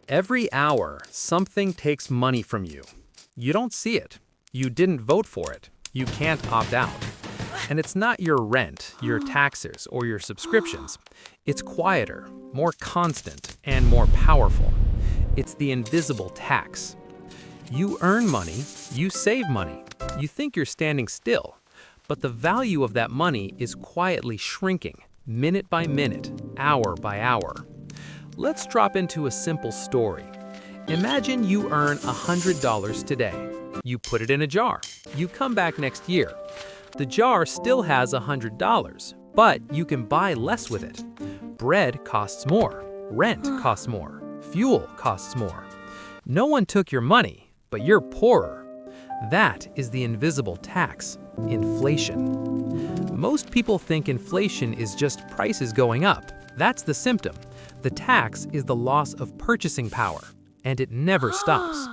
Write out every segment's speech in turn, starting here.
Every hour, something takes money from you. You don't see it. You didn't vote for it. You can't opt out. And it's not your rent, your taxes, or your subscriptions. It's quieter, more constant, and more powerful. It's the invisible tax. You earn money, you save money, you think you're standing still, but the value of that money is quietly shrinking, minute by minute, hour by hour. Let's drop into a simple story. Imagine you earn $100 today. You put it in a jar. You come back next year. The jar still has $100, but you can buy less with it. Bread costs more. Rent costs more. Fuel costs more. No one took your money, but you're poorer. That is the invisible tax, inflation. Most people think inflation is just prices going up. That's the symptom. The tax is the loss of purchasing power, and it never stops.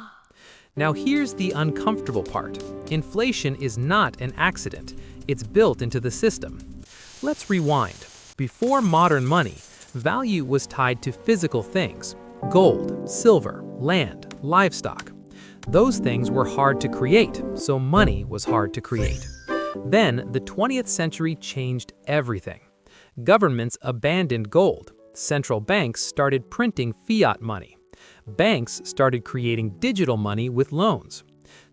Now here's the uncomfortable part. Inflation is not an accident. It's built into the system. Let's rewind. Before modern money, value was tied to physical things: gold, silver, land, livestock. Those things were hard to create, so money was hard to create. Then, the 20th century changed everything. Governments abandoned gold. Central banks started printing fiat money. Banks started creating digital money with loans.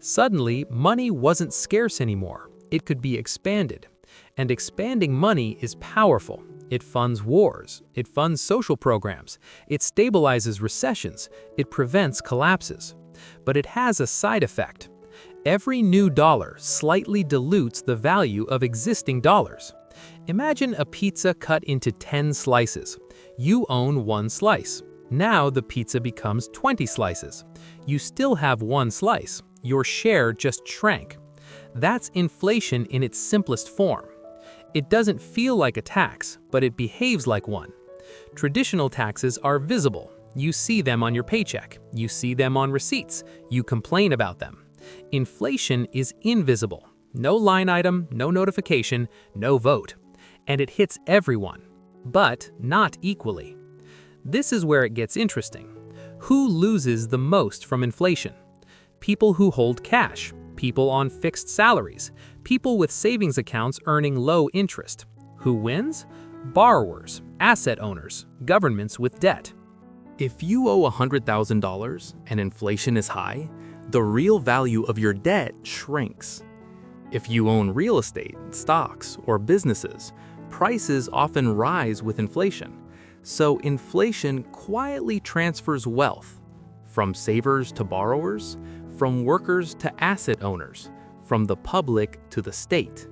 Suddenly, money wasn't scarce anymore. It could be expanded. And expanding money is powerful. It funds wars. It funds social programs. It stabilizes recessions. It prevents collapses. But it has a side effect. Every new dollar slightly dilutes the value of existing dollars. Imagine a pizza cut into 10 slices. You own one slice. Now the pizza becomes 20 slices. You still have one slice. Your share just shrank. That's inflation in its simplest form. It doesn't feel like a tax, but it behaves like one. Traditional taxes are visible. You see them on your paycheck. You see them on receipts. You complain about them. Inflation is invisible. No line item, no notification, no vote. And it hits everyone, but not equally. This is where it gets interesting. Who loses the most from inflation? People who hold cash, people on fixed salaries, people with savings accounts earning low interest. Who wins? Borrowers, asset owners, governments with debt. If you owe $100,000 and inflation is high, the real value of your debt shrinks. If you own real estate, stocks, or businesses, prices often rise with inflation. So inflation quietly transfers wealth from savers to borrowers, from workers to asset owners, from the public to the state.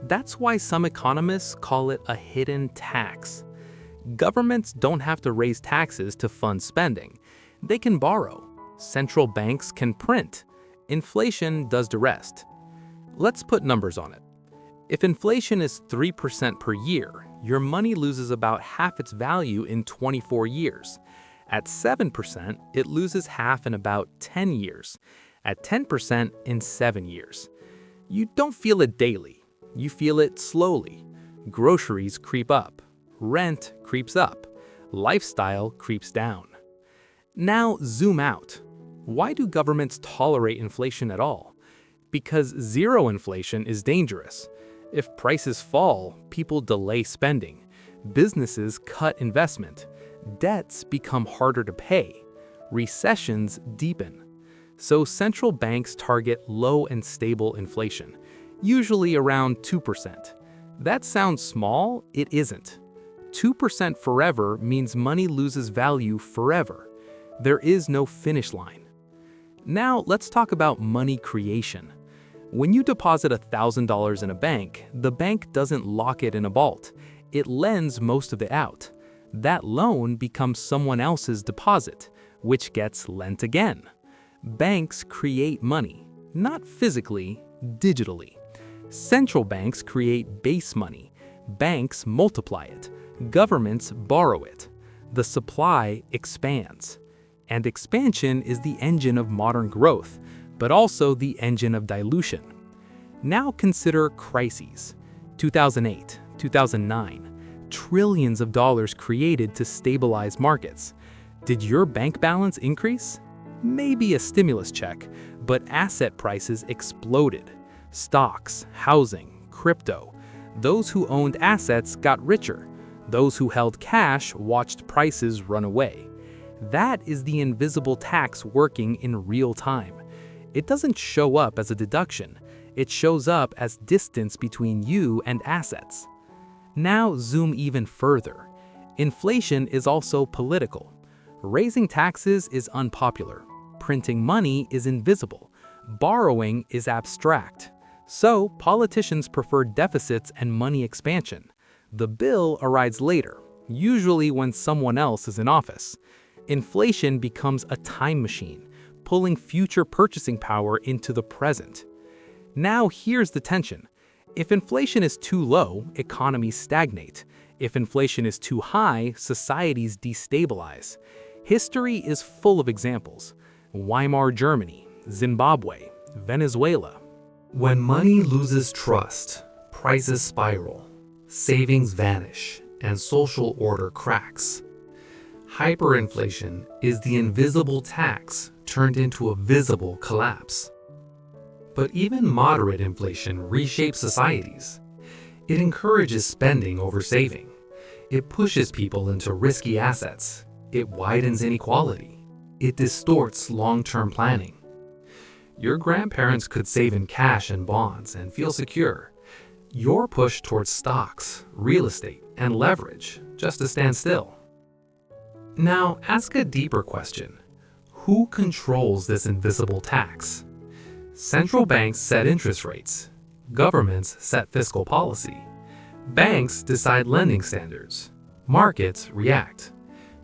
That's why some economists call it a hidden tax. Governments don't have to raise taxes to fund spending. They can borrow. Central banks can print. Inflation does the rest. Let's put numbers on it. If inflation is 3% per year, your money loses about half its value in 24 years. At 7%, it loses half in about 10 years. At 10% in 7 years. You don't feel it daily. You feel it slowly. Groceries creep up. Rent creeps up. Lifestyle creeps down. Now zoom out. Why do governments tolerate inflation at all? Because zero inflation is dangerous. If prices fall, people delay spending. Businesses cut investment. Debts become harder to pay. Recessions deepen. So central banks target low and stable inflation, usually around 2%. That sounds small, it isn't. 2% forever means money loses value forever. There is no finish line. Now let's talk about money creation. When you deposit $1,000 in a bank, the bank doesn't lock it in a vault. It lends most of it out. That loan becomes someone else's deposit, which gets lent again. Banks create money, not physically, digitally. Central banks create base money. Banks multiply it. Governments borrow it. The supply expands. And expansion is the engine of modern growth, but also the engine of dilution. Now consider crises. 2008, 2009, trillions of dollars created to stabilize markets. Did your bank balance increase? Maybe a stimulus check, but asset prices exploded. Stocks, housing, crypto. Those who owned assets got richer. Those who held cash watched prices run away. That is the invisible tax working in real time. It doesn't show up as a deduction. It shows up as distance between you and assets. Now zoom even further. Inflation is also political. Raising taxes is unpopular. Printing money is invisible. Borrowing is abstract. So politicians prefer deficits and money expansion. The bill arrives later, usually when someone else is in office. Inflation becomes a time machine, pulling future purchasing power into the present. Now here's the tension. If inflation is too low, economies stagnate. If inflation is too high, societies destabilize. History is full of examples. Weimar Germany, Zimbabwe, Venezuela. When money loses trust, prices spiral, savings vanish, and social order cracks. Hyperinflation is the invisible tax turned into a visible collapse. But even moderate inflation reshapes societies. It encourages spending over saving. It pushes people into risky assets. It widens inequality. It distorts long-term planning. Your grandparents could save in cash and bonds and feel secure. You're pushed towards stocks, real estate, and leverage just to stand still. Now, ask a deeper question. Who controls this invisible tax? Central banks set interest rates. Governments set fiscal policy. Banks decide lending standards. Markets react.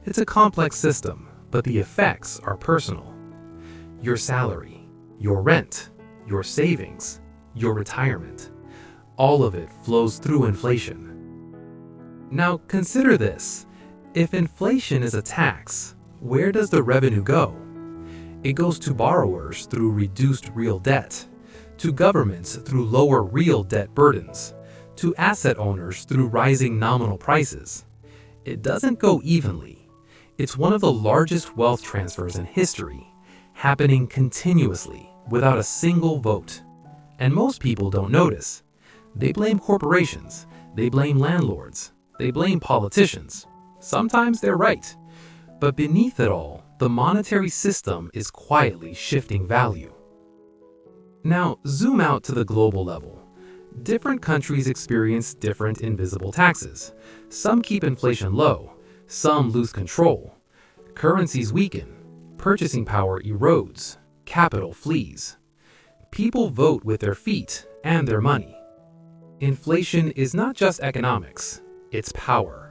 It's a complex system, but the effects are personal. Your salary, your rent, your savings, your retirement, all of it flows through inflation. Now consider this. If inflation is a tax, where does the revenue go? It goes to borrowers through reduced real debt, to governments through lower real debt burdens, to asset owners through rising nominal prices. It doesn't go evenly. It's one of the largest wealth transfers in history, happening continuously without a single vote. And most people don't notice. They blame corporations, they blame landlords, they blame politicians. Sometimes they're right. But beneath it all, the monetary system is quietly shifting value. Now, zoom out to the global level. Different countries experience different invisible taxes. Some keep inflation low, some lose control. Currencies weaken, purchasing power erodes, capital flees. People vote with their feet and their money. Inflation is not just economics, it's power.